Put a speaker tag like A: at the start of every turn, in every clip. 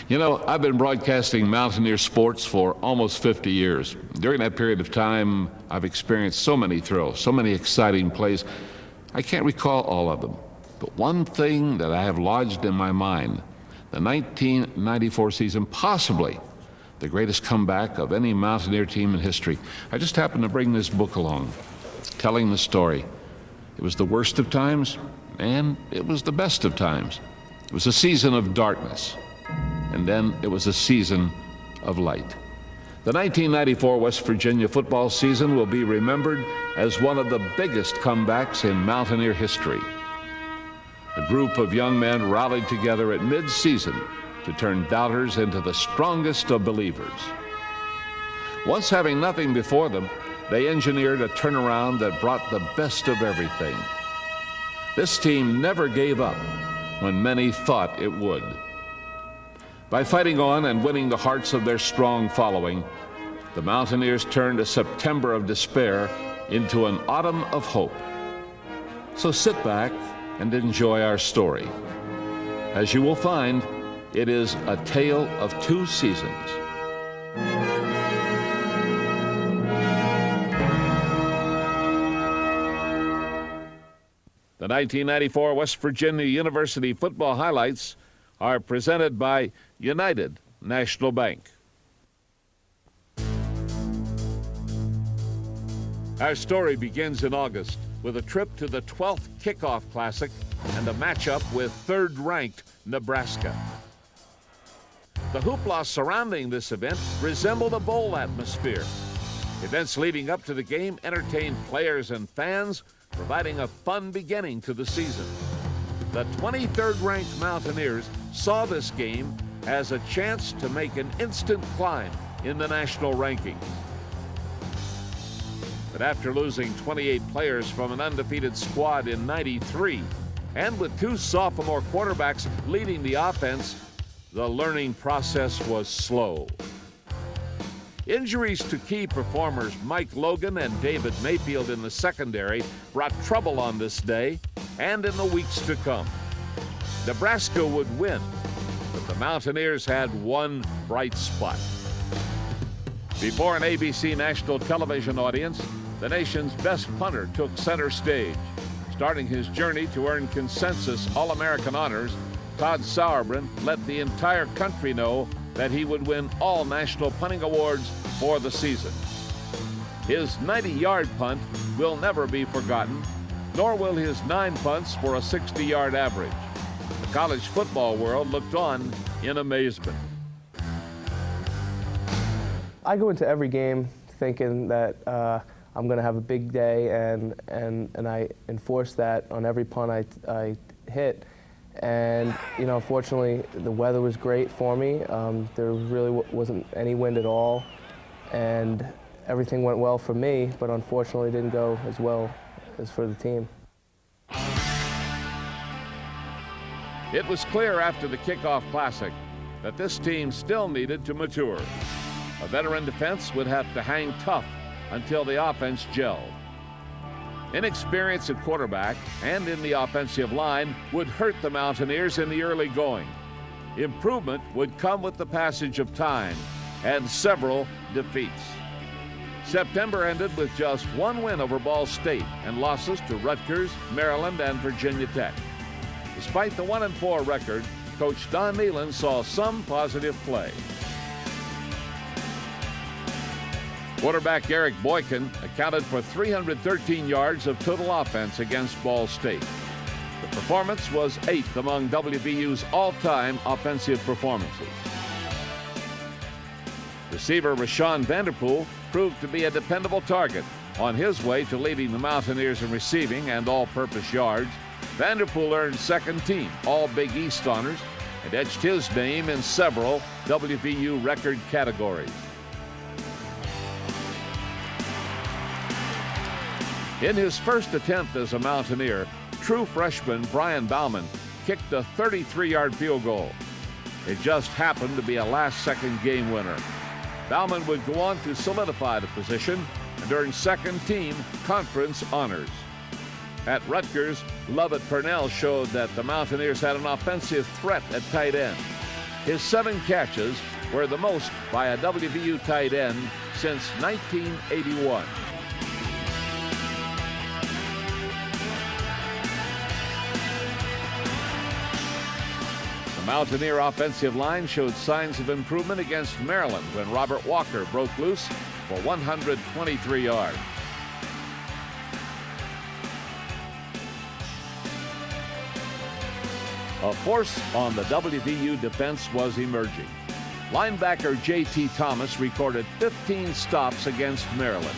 A: You know, I've been broadcasting Mountaineer sports for almost 50 years. During that period of time, I've experienced so many thrills, so many exciting plays. I can't recall all of them, but one thing that I have lodged in my mind, the 1994 season, possibly the greatest comeback of any Mountaineer team in history. I just happened to bring this book along, telling the story. It was the worst of times, and it was the best of times. It was a season of darkness, and then it was a season of light. The 1994 West Virginia football season will be remembered as one of the biggest comebacks in Mountaineer history. A group of young men rallied together at mid-season to turn doubters into the strongest of believers. Once having nothing before them, they engineered a turnaround that brought the best of everything. This team never gave up when many thought it would. By fighting on and winning the hearts of their strong following, the Mountaineers turned a September of despair into an autumn of hope. So sit back and enjoy our story. As you will find, it is a tale of two seasons. The 1994 West Virginia University football highlights are presented by United National Bank. Our story begins in August with a trip to the 12th Kickoff Classic and a matchup with third-ranked Nebraska. The hoopla surrounding this event resembled a bowl atmosphere. Events leading up to the game entertained players and fans, providing a fun beginning to the season. The 23rd-ranked Mountaineers saw this game as a chance to make an instant climb in the national rankings. But after losing 28 players from an undefeated squad in '93, and with two sophomore quarterbacks leading the offense, the learning process was slow. Injuries to key performers Mike Logan and David Mayfield in the secondary brought trouble on this day and in the weeks to come. Nebraska would win, but the Mountaineers had one bright spot. Before an ABC national television audience, the nation's best punter took center stage. Starting his journey to earn consensus All-American honors, Todd Sauerbrunn let the entire country know that he would win all national punting awards for the season. His 90-yard punt will never be forgotten, nor will his 9 punts for a 60-yard average. The college football world looked on in amazement.
B: I go into every game thinking that I'm going to have a big day, and I enforce that on every punt I hit. And, you know, fortunately, the weather was great for me. There really wasn't any wind at all, and everything went well for me, but unfortunately didn't go as well as for the team.
A: It was clear after the Kickoff Classic that this team still needed to mature. A veteran defense would have to hang tough until the offense gelled. Inexperience at quarterback and in the offensive line would hurt the Mountaineers in the early going. Improvement would come with the passage of time and several defeats. September ended with just one win over Ball State and losses to Rutgers, Maryland, and Virginia Tech. Despite the 1-4 record, Coach Don Nehlen saw some positive play. Quarterback Eric Boykin accounted for 313 yards of total offense against Ball State. The performance was 8th among WVU's all-time offensive performances. Receiver Rashawn Vanderpool proved to be a dependable target. On his way to leading the Mountaineers in receiving and all-purpose yards, Vanderpool earned second-team All-Big East honors and etched his name in several WVU record categories. In his first attempt as a Mountaineer, true freshman Brian Bauman kicked a 33-yard field goal. It just happened to be a last-second game winner. Bauman would go on to solidify the position and earn second-team conference honors. At Rutgers, Lovett Purnell showed that the Mountaineers had an offensive threat at tight end. His 7 catches were the most by a WVU tight end since 1981. The Mountaineer offensive line showed signs of improvement against Maryland when Robert Walker broke loose for 123 yards. A force on the WVU defense was emerging. Linebacker J.T. Thomas recorded 15 stops against Maryland.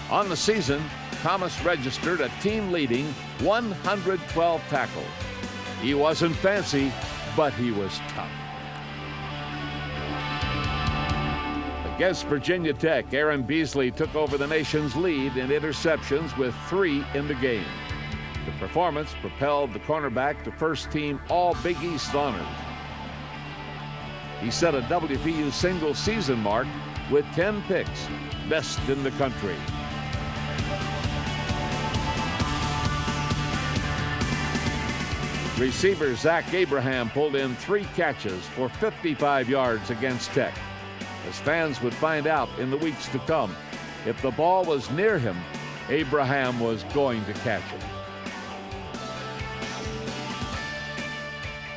A: On the season, Thomas registered a team-leading 112 tackles. He wasn't fancy, but he was tough. Against Virginia Tech, Aaron Beasley took over the nation's lead in interceptions with 3 in the game. The performance propelled the cornerback to first-team All-Big East honors. He set a WVU single-season mark with 10 picks, best in the country. Receiver Zach Abraham pulled in 3 catches for 55 yards against Tech. As fans would find out in the weeks to come, if the ball was near him, Abraham was going to catch it.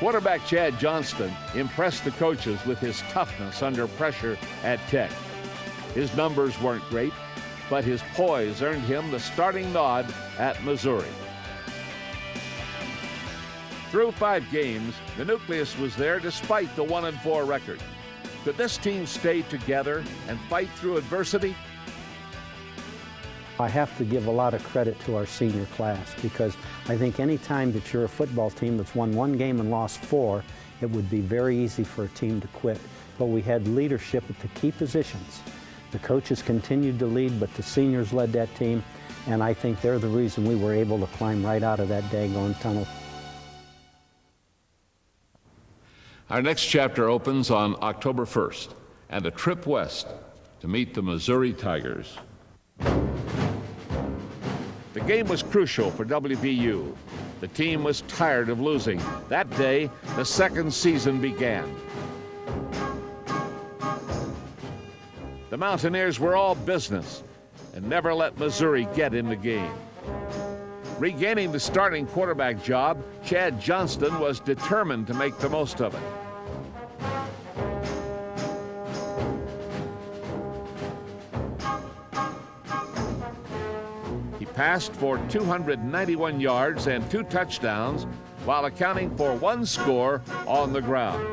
A: Quarterback Chad Johnston impressed the coaches with his toughness under pressure at Tech. His numbers weren't great, but his poise earned him the starting nod at Missouri. Through 5 games, the nucleus was there despite the 1-4 record. Could this team stay together and fight through adversity?
C: I have to give a lot of credit to our senior class, because I think any time that you're a football team that's won 1 game and lost 4, it would be very easy for a team to quit. But we had leadership at the key positions. The coaches continued to lead, but the seniors led that team, and I think they're the reason we were able to climb right out of that daggone tunnel.
A: Our next chapter opens on October 1st and a trip west to meet the Missouri Tigers. The game was crucial for WVU. The team was tired of losing. That day, the second season began. The Mountaineers were all business and never let Missouri get in the game. Regaining the starting quarterback job, Chad Johnston was determined to make the most of it. He passed for 291 yards and 2 touchdowns while accounting for 1 score on the ground.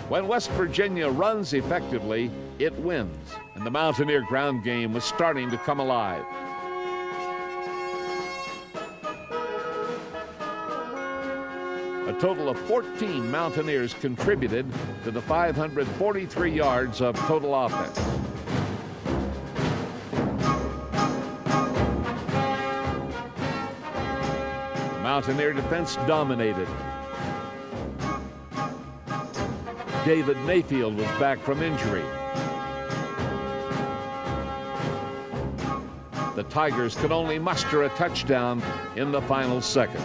A: When West Virginia runs effectively, it wins, and the Mountaineer ground game was starting to come alive. A total of 14 Mountaineers contributed to the 543 yards of total offense. The Mountaineer defense dominated. David Mayfield was back from injury. The Tigers could only muster a touchdown in the final seconds.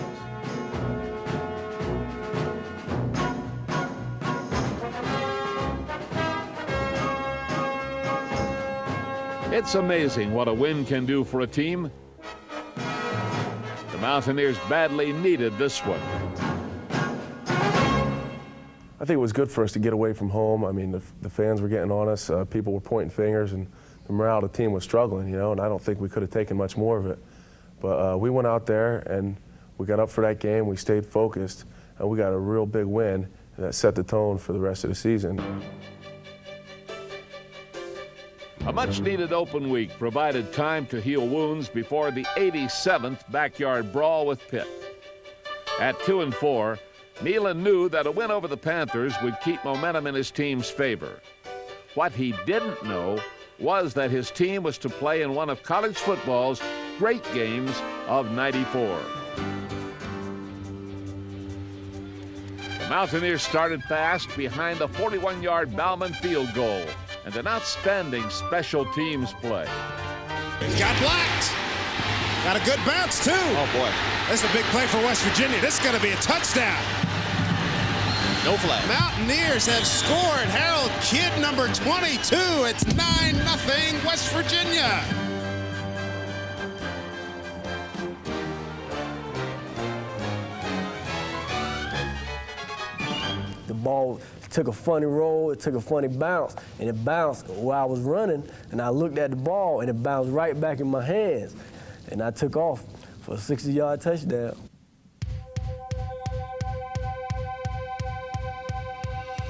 A: It's amazing what a win can do for a team. The Mountaineers badly needed this one.
D: I think it was good for us to get away from home. I mean, the fans were getting on us. People were pointing fingers, and the morale of the team was struggling, you know, and I don't think we could have taken much more of it. But we went out there, and we got up for that game. We stayed focused, and we got a real big win, and that set the tone for the rest of the season.
A: A much-needed open week provided time to heal wounds before the 87th backyard brawl with Pitt. At 2-4, Nealon knew that a win over the Panthers would keep momentum in his team's favor. What he didn't know was that his team was to play in one of college football's great games of '94. The Mountaineers started fast behind a 41-yard Bauman field goal. and an outstanding special teams play.
E: Got blocked. Got a good bounce, too.
F: Oh, boy.
E: This is a big play for West Virginia. This is going to be a touchdown.
F: No flag.
E: Mountaineers have scored. Harold Kidd, number 22. It's 9-0 West Virginia.
G: The ball took a funny roll, it took a funny bounce, and it bounced while I was running, and I looked at the ball, and it bounced right back in my hands, and I took off for a 60-yard touchdown.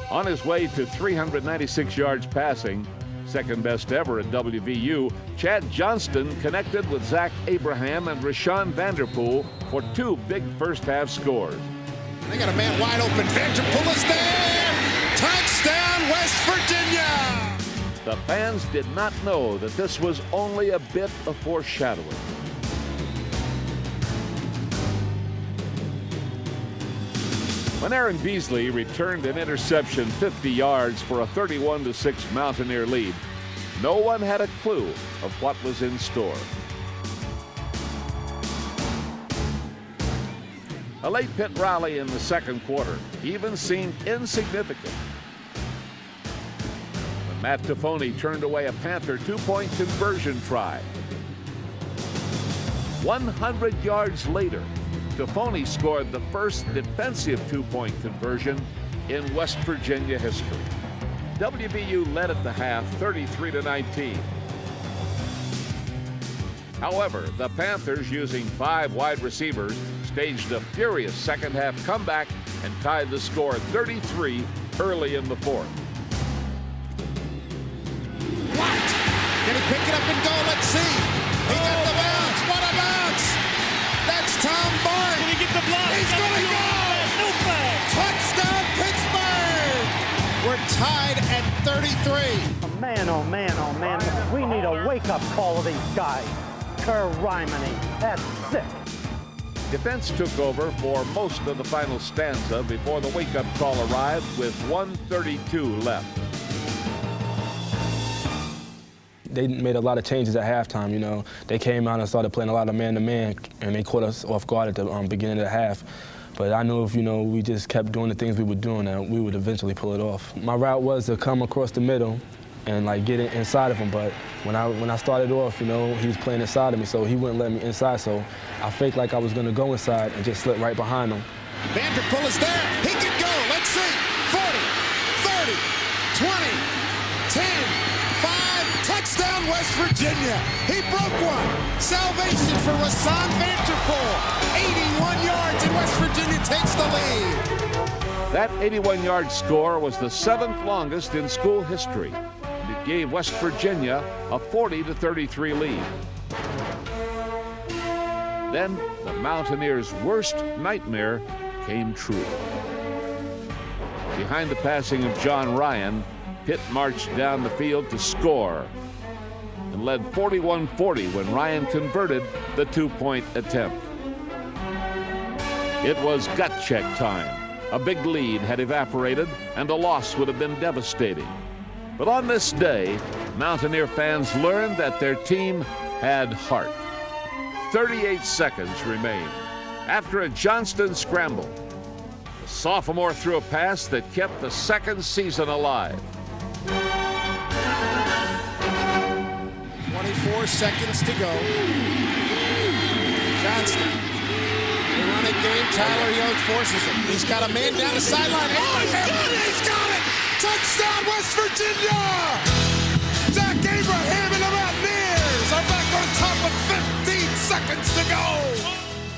A: On his way to 396 yards passing, second best ever at WVU, Chad Johnston connected with Zach Abraham and Rashawn Vanderpool for 2 big first-half scores.
E: They got a man wide open. Vanderpool is there. Touchdown, West Virginia.
A: The fans did not know that this was only a bit of foreshadowing. When Aaron Beasley returned an interception 50 yards for a 31-6 Mountaineer lead, no one had a clue of what was in store. A late pit rally in the second quarter even seemed insignificant when Matt Tafoni turned away a Panther 2-point conversion try. 100 yards later, Tafoni scored the first defensive 2-point conversion in West Virginia history. WVU led at the half 33-19. However, the Panthers, using 5 wide receivers, staged a furious second-half comeback and tied the score at 33 early in the fourth.
E: What? Can he pick it up and go? Let's see. He got the bounce. What a bounce. That's Tom Bart.
H: Can he get the block?
E: He's going to go.
H: No flag.
E: Touchdown, Pittsburgh. We're tied at 33.
C: Man, oh man, oh man. We need a wake-up call of these guys. Carimony, that's sick.
A: Defense took over for most of the final stanza before the wake-up call arrived with 1:32 left.
B: They made a lot of changes at halftime, you know. They came out and started playing a lot of man-to-man, and they caught us off guard at the beginning of the half. But I knew if, you know, we just kept doing the things we were doing, that we would eventually pull it off. My route was to come across the middle and like get inside of him, but when I started off, you know, he was playing inside of me, so he wouldn't let me inside, so I faked like I was gonna go inside and just slip right behind him.
E: Vanderpool is there. He can go. Let's see. 40, 30, 20, 10, 5. Touchdown, West Virginia. He broke one. Salvation for Rashawn Vanderpool. 81 yards, and West Virginia takes the lead.
A: That 81-yard score was the 7th longest in school history. It gave West Virginia a 40-33 lead. Then the Mountaineers' worst nightmare came true. Behind the passing of John Ryan, Pitt marched down the field to score and led 41-40 when Ryan converted the 2-point attempt. It was gut check time. A big lead had evaporated and a loss would have been devastating. But on this day, Mountaineer fans learned that their team had heart. 38 seconds remained. After a Johnston scramble, the sophomore threw a pass that kept the second season alive.
E: 24 seconds to go. Johnston. They run a game. Tyler Young forces him. He's got a man down the sideline. Oh, he's got it! Touchdown, West Virginia! Zach Abraham and the Mountaineers are back on top with 15 seconds to go.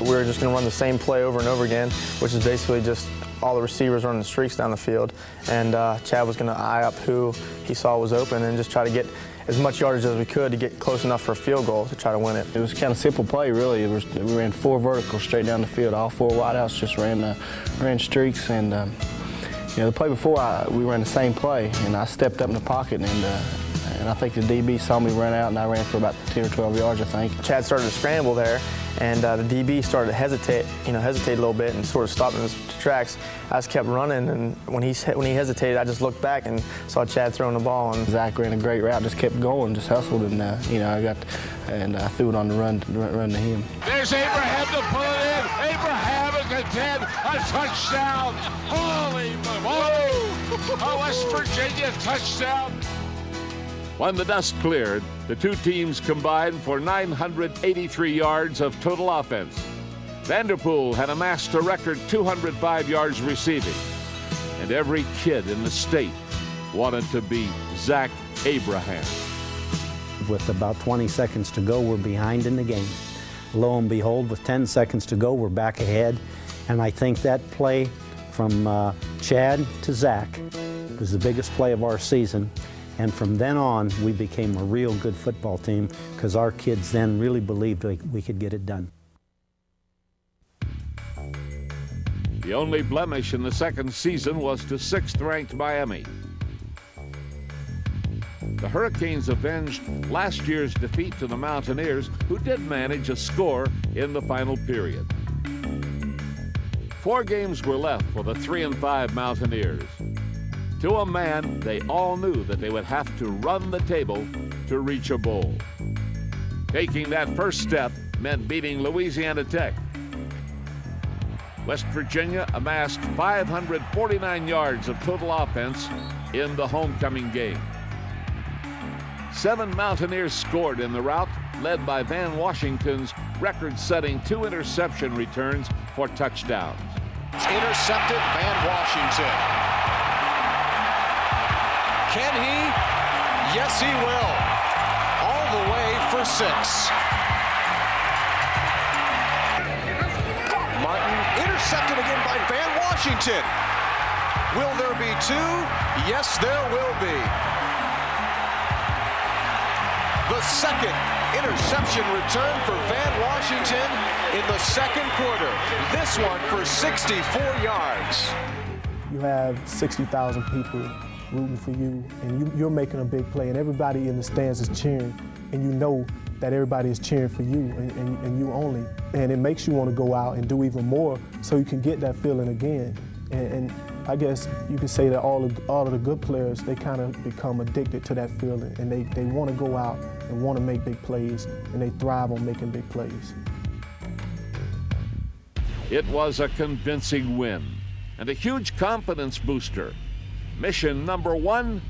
I: We were just going to run the same play over and over again, which is basically just all the receivers running streaks down the field. And Chad was going to eye up who he saw was open and just try to get as much yardage as we could to get close enough for a field goal to try to win it.
G: It was kind of simple play, really. We ran 4 verticals straight down the field. All 4 wideouts just ran streaks. And you know, the play before, we ran the same play, and I stepped up in the pocket, and I think the DB saw me run out, and I ran for about 10 or 12 yards, I think.
I: Chad started to scramble there, and the DB started to hesitate a little bit and sort of stopped in his tracks. I just kept running, and when he hesitated, I just looked back and saw Chad throwing the ball, and Zach ran a great route, just kept going, just hustled, and I threw it on the run to him.
A: There's Abraham to pull it in. Abraham is a 10, a touchdown. Holy moly! A West Virginia touchdown. When the dust cleared, the two teams combined for 983 yards of total offense. Vanderpool had amassed a record 205 yards receiving, and every kid in the state wanted to be Zach Abraham.
C: With about 20 seconds to go, we're behind in the game. Lo and behold, with 10 seconds to go, we're back ahead. And I think that play from Chad to Zach was the biggest play of our season. And from then on, we became a real good football team because our kids then really believed we could get it done.
A: The only blemish in the second season was to 6th-ranked Miami. The Hurricanes avenged last year's defeat to the Mountaineers, who did manage a score in the final period. 4 games were left for the 3-5 Mountaineers. To a man, they all knew that they would have to run the table to reach a bowl. Taking that first step meant beating Louisiana Tech. West Virginia amassed 549 yards of total offense in the homecoming game. 7 Mountaineers scored in the rout, led by Van Washington's record-setting 2 interception returns for touchdowns.
F: It's intercepted, Van Washington. Can he? Yes, he will. All the way for 6. Martin intercepted again by Van Washington. Will there be 2? Yes, there will be. The second interception return for Van Washington in the second quarter. This one for 64 yards.
H: You have 60,000 people rooting for you, and you're making a big play, and everybody in the stands is cheering, and you know that everybody is cheering for you and you only. And it makes you want to go out and do even more so you can get that feeling again. And I guess you could say that all of the good players, they kind of become addicted to that feeling, and they want to go out and want to make big plays, and they thrive on making big plays.
A: It was a convincing win and a huge confidence booster. Mission number 1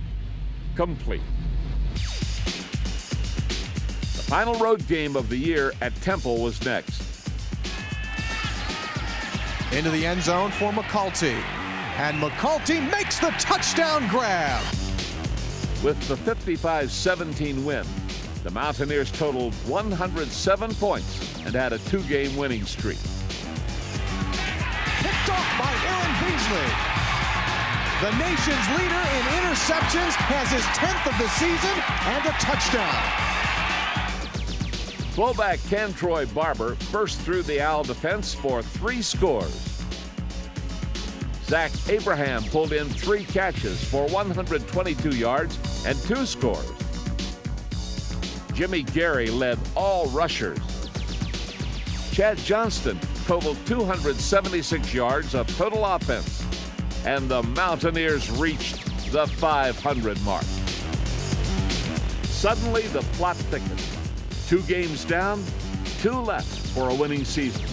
A: complete. The final road game of the year at Temple was next.
E: Into the end zone for McCulty. And McCulty makes the touchdown grab.
A: With the 55-17 win, the Mountaineers totaled 107 points and had a 2-game winning streak.
E: Picked off by Aaron Beasley. The nation's leader in interceptions has his 10th of the season and a touchdown.
A: Fullback Cantroy Barber burst through the Owl defense for 3 scores. Zach Abraham pulled in 3 catches for 122 yards and 2 scores. Jimmy Gary led all rushers. Chad Johnston totaled 276 yards of total offense, and the Mountaineers reached the 500 mark. Suddenly, the plot thickened. 2 games down, 2 left for a winning season.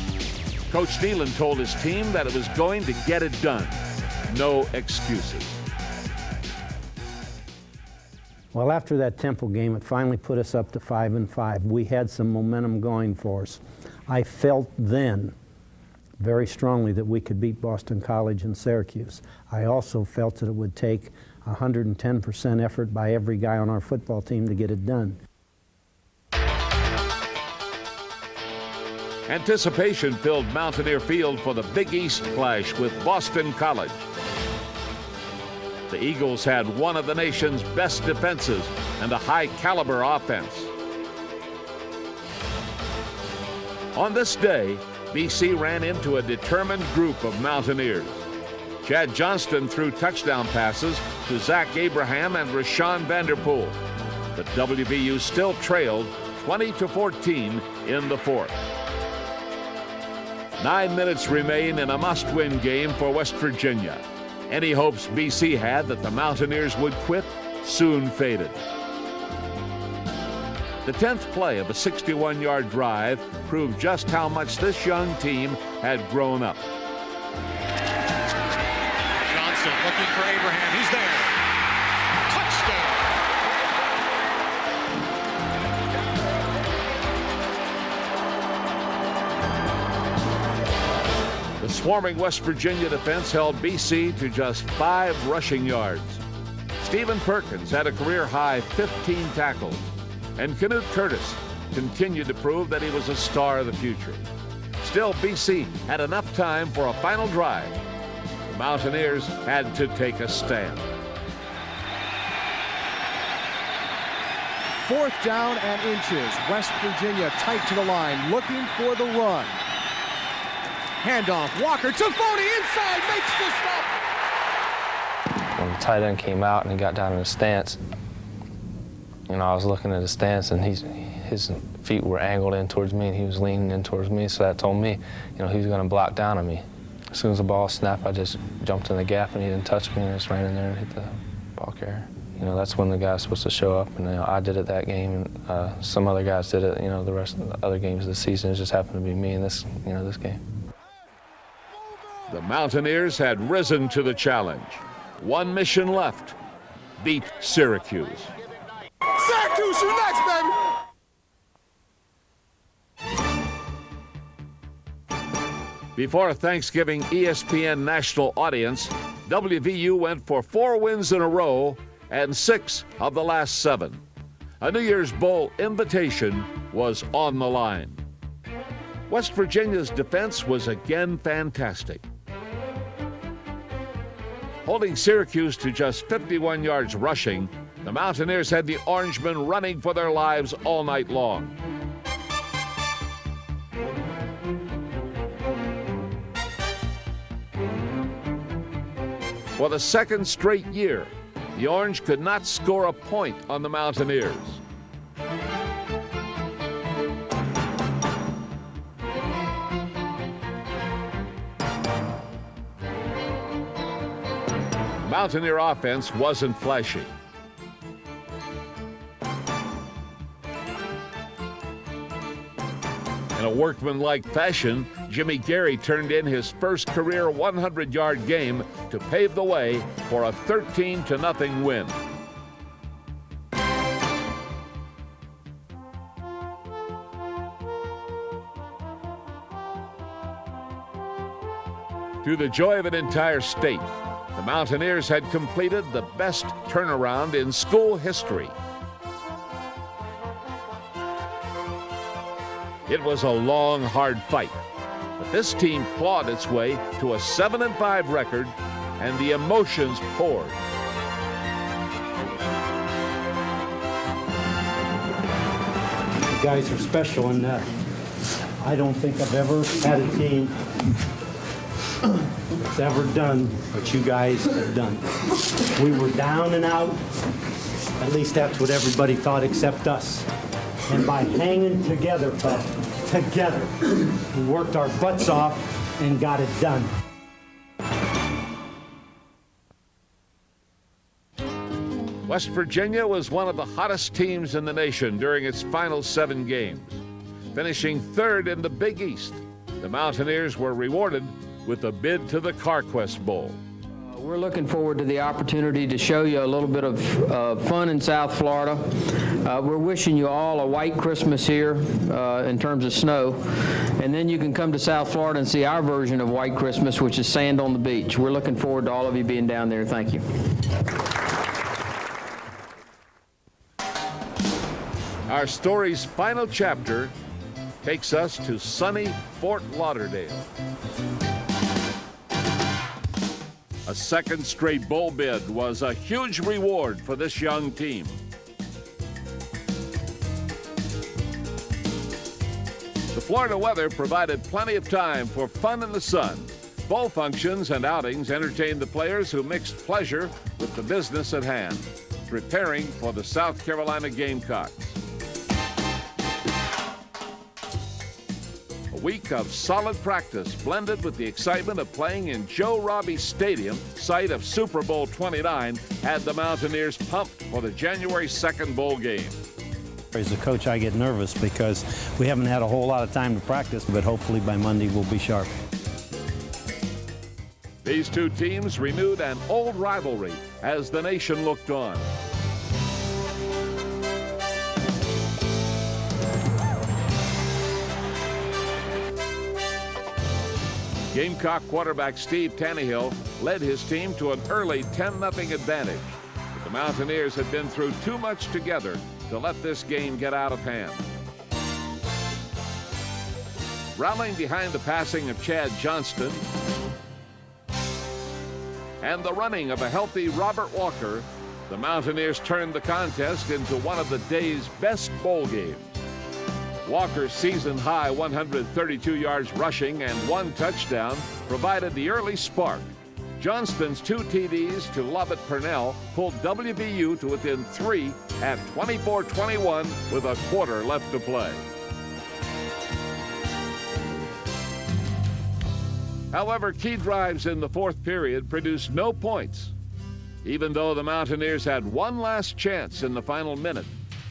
A: Coach Nealon told his team that it was going to get it done. No excuses.
C: Well, after that Temple game, it finally put us up to 5-5. We had some momentum going for us. I felt then very strongly that we could beat Boston College and Syracuse. I also felt that it would take 110% effort by every guy on our football team to get it done.
A: Anticipation filled Mountaineer Field for the Big East clash with Boston College. The Eagles had one of the nation's best defenses and a high-caliber offense. On this day, BC ran into a determined group of Mountaineers. Chad Johnston threw touchdown passes to Zach Abraham and Rashawn Vanderpool, but WVU still trailed 20-14 in the 4th. 9 minutes remain in a must-win game for West Virginia. Any hopes BC had that the Mountaineers would quit soon faded. The 10th play of a 61-yard drive proved just how much this young team had grown up.
F: Johnson looking for Abraham. He's there. Touchdown.
A: The swarming West Virginia defense held BC to just 5 rushing yards. Stephen Perkins had a career-high 15 tackles, and Canute Curtis continued to prove that he was a star of the future. Still, BC had enough time for a final drive. The Mountaineers had to take a stand.
J: 4th down and inches. West Virginia tight to the line, looking for the run. Handoff, Walker to Foney, inside, makes the stop.
K: When the tight end came out and he got down in the stance, you know, I was looking at his stance, and his feet were angled in towards me, and he was leaning in towards me, so that told me, you know, he was going to block down on me. As soon as the ball snapped, I just jumped in the gap, and he didn't touch me, and I just ran in there and hit the ball carrier. You know, that's when the guy's supposed to show up, and you know, I did it that game, and some other guys did it, you know, the rest of the other games of the season. It just happened to be me in this, you know, this game.
A: The Mountaineers had risen to the challenge. One mission left: beat Syracuse.
E: Syracuse, you next, baby!
A: Before a Thanksgiving ESPN national audience, WVU went for 4 wins in a row and 6 of the last 7. A New Year's Bowl invitation was on the line. West Virginia's defense was again fantastic. Holding Syracuse to just 51 yards rushing, the Mountaineers had the Orangemen running for their lives all night long. For the 2nd straight year, the Orange could not score a point on the Mountaineers. Mountaineer offense wasn't flashy. In a workmanlike fashion, Jimmy Gary turned in his first career 100-yard game to pave the way for a 13-0 win. To the joy of an entire state, the Mountaineers had completed the best turnaround in school history. It was a long, hard fight, but this team clawed its way to a 7-5 record, and the emotions poured.
C: You guys are special in that I don't think I've ever had a team that's ever done what you guys have done. We were down and out. At least that's what everybody thought except us. And by hanging together, together, we worked our butts off and got it done.
A: West Virginia was one of the hottest teams in the nation during its final 7 games. Finishing 3rd in the Big East, the Mountaineers were rewarded with a bid to the CarQuest Bowl.
L: We're looking forward to the opportunity to show you a little bit of fun in South Florida. We're wishing you all a white Christmas here in terms of snow, and then you can come to South Florida and see our version of white Christmas, which is sand on the beach. We're looking forward to all of you being down there. Thank you.
A: Our story's final chapter takes us to sunny Fort Lauderdale. A 2nd straight bowl bid was a huge reward for this young team. The Florida weather provided plenty of time for fun in the sun. Bowl functions and outings entertained the players who mixed pleasure with the business at hand, preparing for the South Carolina Gamecocks. A week of solid practice blended with the excitement of playing in Joe Robbie Stadium, site of Super Bowl 29, had the Mountaineers pumped for the January 2nd bowl game.
C: As a coach, I get nervous because we haven't had a whole lot of time to practice, but hopefully by Monday we'll be sharp.
A: These two teams renewed an old rivalry as the nation looked on. Gamecock quarterback Steve Tannehill led his team to an early 10-0 advantage. But the Mountaineers had been through too much together to let this game get out of hand. Rallying behind the passing of Chad Johnston and the running of a healthy Robert Walker, the Mountaineers turned the contest into one of the day's best bowl games. Walker's season-high 132 yards rushing and 1 touchdown provided the early spark. Johnston's 2 TDs to Lovett Purnell pulled WVU to within 3 at 24-21 with a quarter left to play. However, key drives in the 4th period produced no points. Even though the Mountaineers had one last chance in the final minute,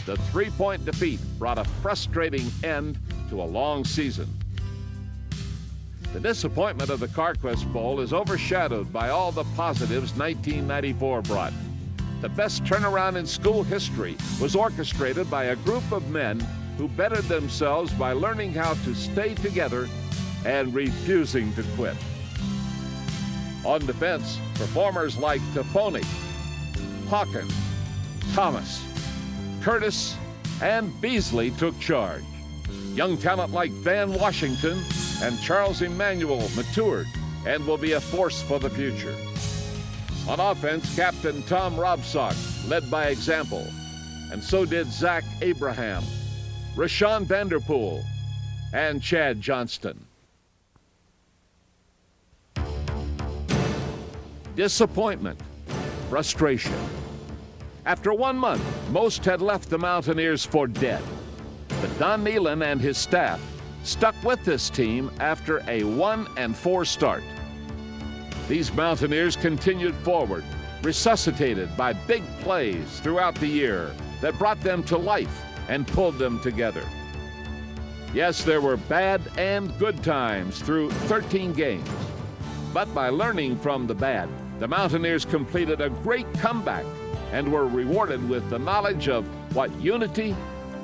A: the 3-point defeat brought a frustrating end to a long season. The disappointment of the CarQuest Bowl is overshadowed by all the positives 1994 brought. The best turnaround in school history was orchestrated by a group of men who bettered themselves by learning how to stay together and refusing to quit. On defense, performers like Tafoni, Hawkins, Thomas, Curtis, and Beasley took charge. Young talent like Van Washington and Charles Emmanuel matured and will be a force for the future. On offense, Captain Tom Robsock led by example, and so did Zach Abraham, Rashawn Vanderpool, and Chad Johnston. Disappointment, frustration. After 1 month, most had left the Mountaineers for dead. But Don Nealon and his staff stuck with this team after a 1-4 start. These Mountaineers continued forward, resuscitated by big plays throughout the year that brought them to life and pulled them together. Yes, there were bad and good times through 13 games. But by learning from the bad, the Mountaineers completed a great comeback and were rewarded with the knowledge of what unity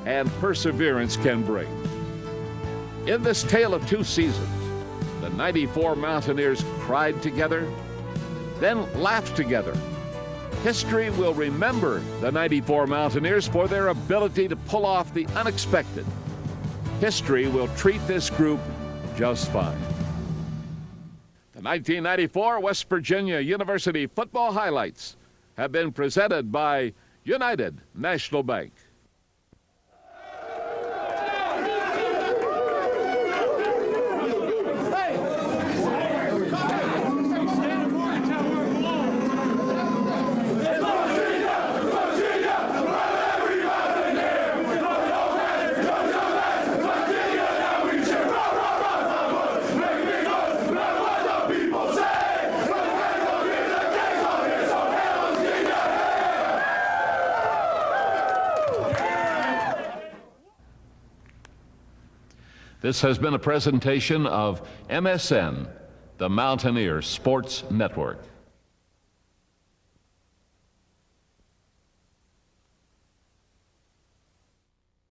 A: and perseverance can bring. In this tale of 2 seasons, the '94 Mountaineers cried together, then laughed together. History will remember the '94 Mountaineers for their ability to pull off the unexpected. History will treat this group just fine. The 1994 West Virginia University football highlights have been presented by United National Bank. This has been a presentation of MSN, the Mountaineer Sports Network.